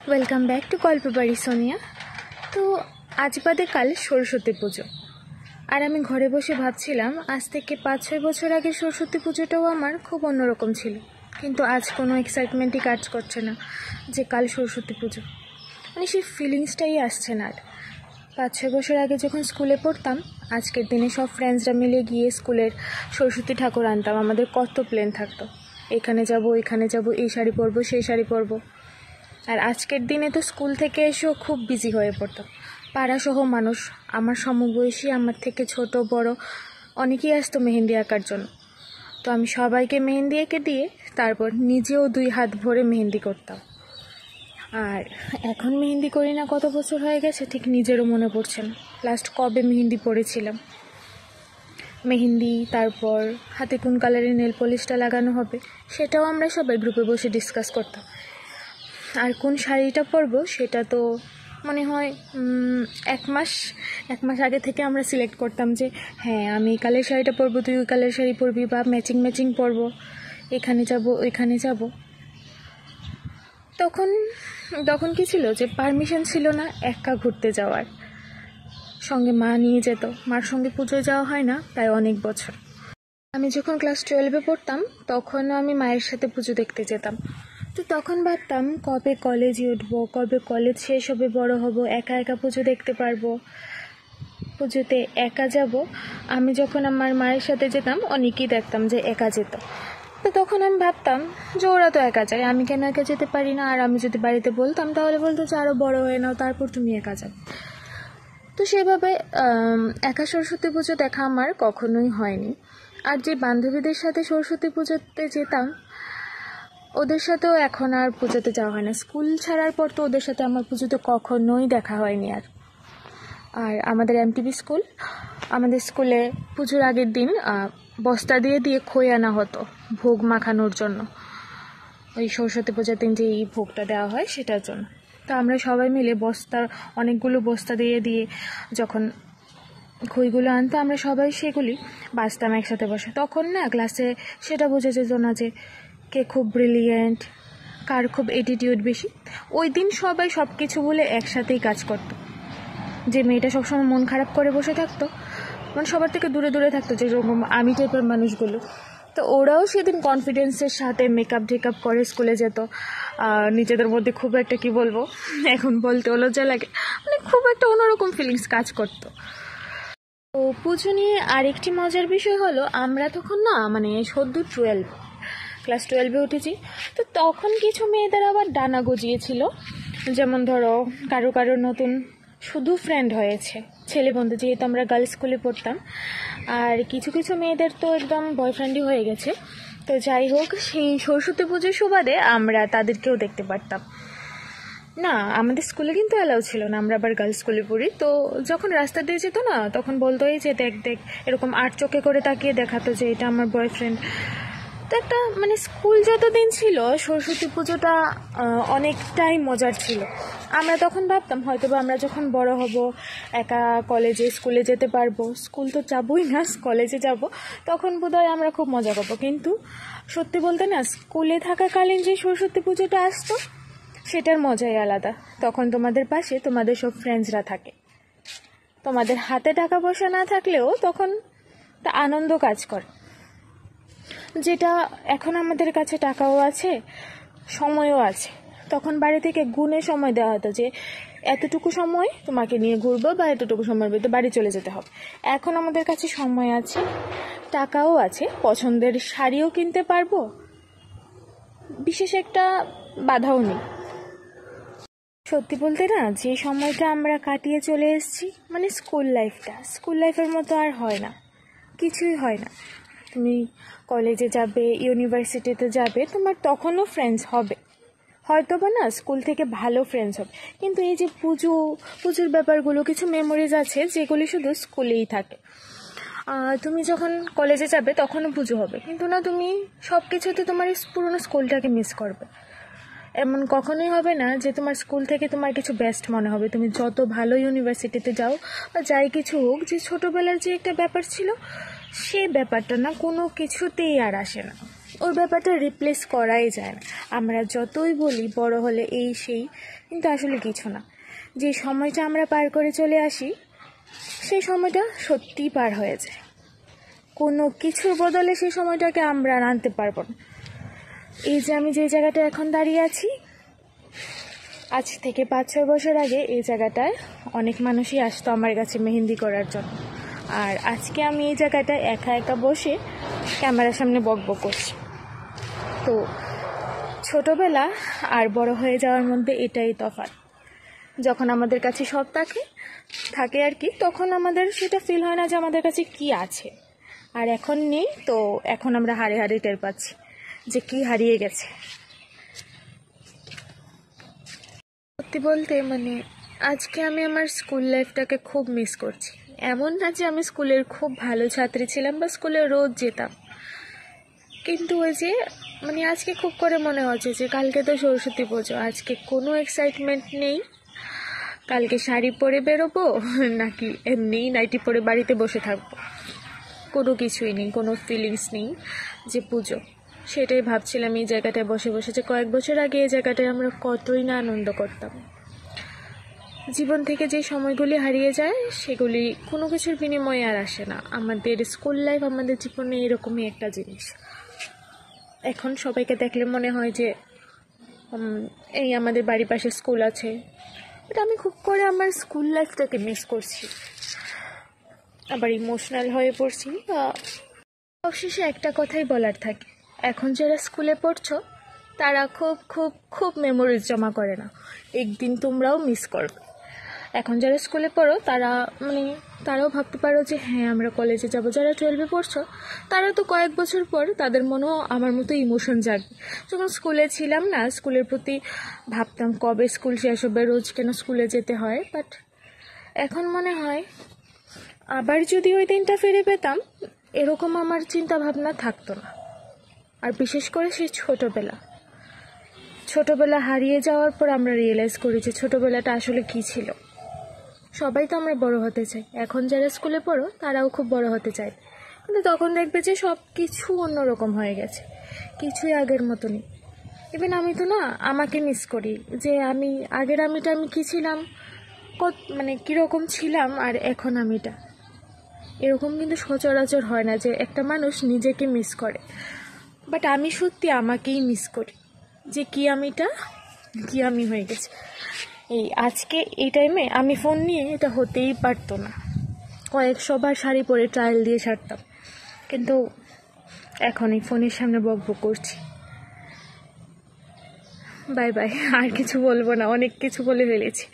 Welcome back to Golpobari Sonia. তো আজ বাদে কাল সরস্বতী পুজো, আর আমি ঘরে বসে ভাবছিলাম আজ থেকে 5-6 বছর আগে সরস্বতী পুজোটাও আমার খুব অন্যরকম ছিল, কিন্তু আজ কোনো এক্সাইটমেন্টই কাজ করছে না যে কাল সরস্বতী পুজো, মানে সেই ফিলিংসটাই আসছে না। আর 5-6 বছর আগে যখন স্কুলে পড়তাম, আজকের দিনে সব ফ্রেন্ডসরা মিলে গিয়ে স্কুলের সরস্বতী ঠাকুর আনতাম। আমাদের কত প্ল্যান থাকতো, এখানে যাব এখানে যাব, এই শাড়ি পরবো সেই শাড়ি পরবো। আর আজকের দিনে তো স্কুল থেকে এসেও খুব বিজি হয়ে পড়তাম। পাড়াসহ মানুষ, আমার সমবয়সী, আমার থেকে ছোট বড় অনেকেই আসতো মেহেন্দি আঁকার জন্য। তো আমি সবাইকে মেহেন্দি এঁকে দিয়ে তারপর নিজেও 2 হাত ভরে মেহেন্দি করতাম। আর এখন মেহেন্দি করি না, কত বছর হয়ে গেছে ঠিক নিজেরও মনে পড়ছে না লাস্ট কবে মেহেন্দি পড়েছিলাম। মেহেন্দি, তারপর হাতে কোন কালারের নেল পলিশটা লাগানো হবে সেটাও আমরা সবাই গ্রুপে বসে ডিসকাস করতাম। আর কোন শাড়িটা পরবো সেটা তো মনে হয় এক মাস আগে থেকে আমরা সিলেক্ট করতাম যে হ্যাঁ আমি এই কালার শাড়িটা পরবো, তুই ওই কালার শাড়ি পরবি, বা ম্যাচিং পরবো, এখানে যাব ওইখানে যাব। তখন কি ছিল যে পারমিশন ছিল না একা ঘুরতে যাওয়ার, সঙ্গে মা নিয়ে যেত। মার সঙ্গে পুজোয় যাওয়া হয় না তাই অনেক বছর। আমি যখন ক্লাস 12-এ পড়তাম তখনও আমি মায়ের সাথে পুজো দেখতে যেতাম। তো তখন ভাবতাম কবে কলেজে উঠবো, কবে কলেজ শেষ হবে, বড় হব, একা একা পুজো দেখতে পারবো, পুজোতে একা যাব। আমি যখন আমার মায়ের সাথে যেতাম অনেকেই দেখতাম যে একা যেত। তো তখন আমি ভাবতাম যে ওরা তো একা যায়, আমি কেন একা যেতে পারি না। আর আমি যদি বাড়িতে বলতাম তাহলে বলতো যে আরও বড় হয়ে নাও তারপর তুমি একা যাও। তো সেভাবে একা সরস্বতী পুজো দেখা আমার কখনোই হয়নি। আর যে বান্ধবীদের সাথে সরস্বতী পুজোতে যেতাম ওদের সাথেও এখন আর পুজোতে যাওয়া হয় না। স্কুল ছাড়ার পর তো ওদের সাথে আমার পুজোতে কখনোই দেখা হয়নি। আর আমাদের এমটিবি স্কুল, আমাদের স্কুলে পুজোর আগের দিন বস্তা দিয়ে খই আনা হতো ভোগ মাখানোর জন্য, ওই সরস্বতী পূজার দিন যে এই ভোগটা দেওয়া হয় সেটার জন্য। তো আমরা সবাই মিলে অনেকগুলো বস্তা দিয়ে যখন খইগুলো আনতো আমরা সবাই সেগুলি বাঁচতাম একসাথে বসে। তখন না ক্লাসে সেটা বোঝা যেত না যে কে খুব ব্রিলিয়েন্ট, কার খুব অ্যাটিটিউড বেশি। ওই দিন সবাই সব কিছু বলে একসাথেই কাজ করত। যে মেয়েটা সবসময় মন খারাপ করে বসে থাকতো, মানে সবার থেকে দূরে থাকতো, যেরকম আমি টাইপের মানুষগুলো, তো ওরাও সেদিন কনফিডেন্সের সাথে মেকআপ টেকআপ করে স্কুলে যেত। নিজেদের মধ্যে খুব একটা কি বলবো, এখন বলতেও লজ্জা লাগে, মানে খুব একটা অন্যরকম ফিলিংস কাজ করতো। তো পুজো নিয়ে আরেকটি মজার বিষয় হলো আমরা তখন না মানে সদ্য ক্লাস 12-এ উঠেছি। তো তখন কিছু মেয়েদের আবার ডানা গজিয়েছিল, যেমন ধরো কারো নতুন শুধু ফ্রেন্ড হয়েছে, ছেলে বন্ধু, যেহেতু আমরা গার্লস স্কুলে পড়তাম। আর কিছু মেয়েদের তো একদম বয়ফ্রেন্ডই হয়ে গেছে। তো যাই হোক, সেই সরস্বতী পুজোর সুবাদে আমরা তাদেরকেও দেখতে পারতাম না। আমাদের স্কুলে কিন্তু অ্যালাউ ছিল না, আমরা আবার গার্লস স্কুলে পড়ি। তো যখন রাস্তা দিয়ে যেত না তখন বলতো এই যে দেখ, এরকম 8 চোখে করে তাকিয়ে দেখাতো যে এটা আমার বয়ফ্রেন্ড। তো একটা মানে স্কুল যতদিন ছিল সরস্বতী পুজোটা অনেকটাই মজার ছিল। আমরা তখন ভাবতাম হয়তোবা আমরা যখন বড় হব একা স্কুলে যেতে পারবো, স্কুল তো যাবই না, কলেজে যাব, তখন বোধহয় আমরা খুব মজা করবো। কিন্তু সত্যি বলতে না, স্কুলে থাকাকালীন যে সরস্বতী পুজোটা আসতো সেটার মজাই আলাদা। তখন তোমাদের পাশে তোমাদের সব ফ্রেন্ডসরা থাকে, তোমাদের হাতে টাকা পয়সা না থাকলেও তখন তা আনন্দ কাজ করে, যেটা এখন আমাদের কাছে টাকাও আছে সময়ও আছে। তখন বাড়ি থেকে গুণে সময় দেওয়া হতো যে এতটুকু সময় তোমাকে নিয়ে ঘুরবো বা এতটুকু সময়ের ভিতরে বাড়ি চলে যেতে হবে। এখন আমাদের কাছে সময় আছে, টাকাও আছে, পছন্দের শাড়িও কিনতে পারবো, বিশেষ একটা বাধাও নেই। সত্যি বলতে না, যে সময়টা আমরা কাটিয়ে চলে এসেছি, মানে স্কুল লাইফের মতো আর হয় না, কিছুই হয় না। তুমি কলেজে যাবে, ইউনিভার্সিটিতে যাবে, তোমার তখনও ফ্রেন্ডস হবে, হয়তো বা না স্কুল থেকে ভালো ফ্রেন্ডস হবে, কিন্তু এই যে পুজোর ব্যাপারগুলো, কিছু মেমোরিজ আছে যেগুলি শুধু স্কুলেই থাকে। তুমি যখন কলেজে যাবে তখনও পুজো হবে, কিন্তু না তুমি সব কিছুতে তোমার পুরোনো স্কুলটাকে মিস করবে। এমন কখনোই হবে না যে তোমার স্কুল থেকে তোমার কিছু বেস্ট মনে হবে। তুমি যত ভালো ইউনিভার্সিটিতে যাও বা যাই কিছু হোক, যে ছোটোবেলার যে একটা ব্যাপার ছিল সে ব্যাপারটা না কোনো কিছুতেই আর আসে না। ওই ব্যাপারটা রিপ্লেস করাই যায় না। আমরা যতই বলি বড় হলে এই সেই, কিন্তু আসলে কিছু না। যে সময়টা আমরা পার করে চলে আসি সেই সময়টা সত্যিই পার হয়ে যায়। কোনো কিছুর বদলে সেই সময়টাকে আমরা আর আনতে পারবো না। এই যে আমি যে জায়গাটা এখন দাঁড়িয়ে আছি, আজ থেকে 5-6 বছর আগে এই জায়গাটায় অনেক মানুষই আসতো আমার কাছে মেহেন্দি করার জন্য। আর আজকে আমি এই জায়গাটায় একা একা বসে ক্যামেরার সামনে বকবক করছি। তো ছোটবেলা আর বড় হয়ে যাওয়ার মধ্যে এটাই তফাৎ। যখন আমাদের কাছে সব থাকে আর কি, তখন আমাদের সেটা ফিল হয় না যে আমাদের কাছে কি আছে। আর এখন নেই, তো এখন আমরা হারে হারে টের পাচ্ছি যে কি হারিয়ে গেছে। সত্যি বলতে আজকে আমি আমার স্কুল লাইফটাকে খুব মিস করছি। এমন না যে আমি স্কুলের খুব ভালো ছাত্রী ছিলাম বা স্কুলে রোজ যেতাম, কিন্তু ওই যে আজকে খুব করে মনে হচ্ছে যে কালকে তো সরস্বতী পুজো, আজকে কোনো এক্সাইটমেন্ট নেই। কালকে শাড়ি পরে বেরোবো নাকি এমনি নাইটি পরে বাড়িতে বসে থাকবো, কোনো কিছুই নেই, কোনো ফিলিংস নেই যে পুজো। সেটাই ভাবছিলাম এই জায়গাটায় বসে বসে, যে কয়েক বছর আগে এই জায়গাটায় আমরা কতই না আনন্দ করতাম। জীবন থেকে যে সময়গুলি হারিয়ে যায় সেগুলি কোনো কিছুর বিনিময়ে আর আসে না। আমাদের স্কুল লাইফ আমাদের জীবনে এরকমই একটা জিনিস। এখন সবাইকে দেখলে মনে হয় যে এই আমাদের বাড়ির পাশে স্কুল আছে, বাট আমি খুব করে আমার স্কুল লাইফটাকে মিস করছি, আবার ইমোশনাল হয়ে পড়ছি। অবশেষে একটা কথাই বলার থাকে, এখন যারা স্কুলে পড়ছো তারা খুব খুব খুব মেমোরিজ জমা করে না, একদিন তোমরাও মিস করবে। এখন যারা স্কুলে পড়ো তারা তারাও ভাবতে পারো যে হ্যাঁ আমরা কলেজে যাব। যারা 12-এ পড়ছো তারা তো কয়েক বছর পর তাদের মনেও আমার মতো ইমোশন জাগবে। যখন স্কুলে ছিলাম না, স্কুলের প্রতি ভাবতাম কবে স্কুল শেষ হবে, রোজ কেন স্কুলে যেতে হয়। বাট এখন মনে হয় আবার যদি ওই দিনটা ফিরে পেতাম, এরকম আমার চিন্তা ভাবনা থাকতো না। আর বিশেষ করে সেই ছোটবেলা হারিয়ে যাওয়ার পর আমরা রিয়েলাইজ করি যে ছোটবেলাটা আসলে কী ছিল। সবাই তো আমরা বড় হতে চাই, এখন যারা স্কুলে পড়ো তারাও খুব বড় হতে চায়, কিন্তু তখন দেখবে যে সব কিছু অন্যরকম হয়ে গেছে, কিছুই আগের মতো নেই। ইভেন আমি তো আমাকে মিস করি যে আমি আগের আমিটা আমি কী ছিলাম, কীরকম ছিলাম, আর এখন আমিটা এরকম কিন্তু সচরাচর হয় না যে একটা মানুষ নিজেকে মিস করে। বাট আমি সত্যি আমাকেই মিস করি যে কি আমি হয়ে গেছি। এই আজকে এই টাইমে আমি ফোন নিয়ে এটা হতেই পারতো না, কয়েকশোবার শাড়ি পরে ট্রায়াল দিয়ে ছাড়তাম, কিন্তু এখন এই ফোনের সামনে বকবক করছি। বাই বাই, আর কিছু বলবো না, অনেক কিছু বলে ফেলেছি।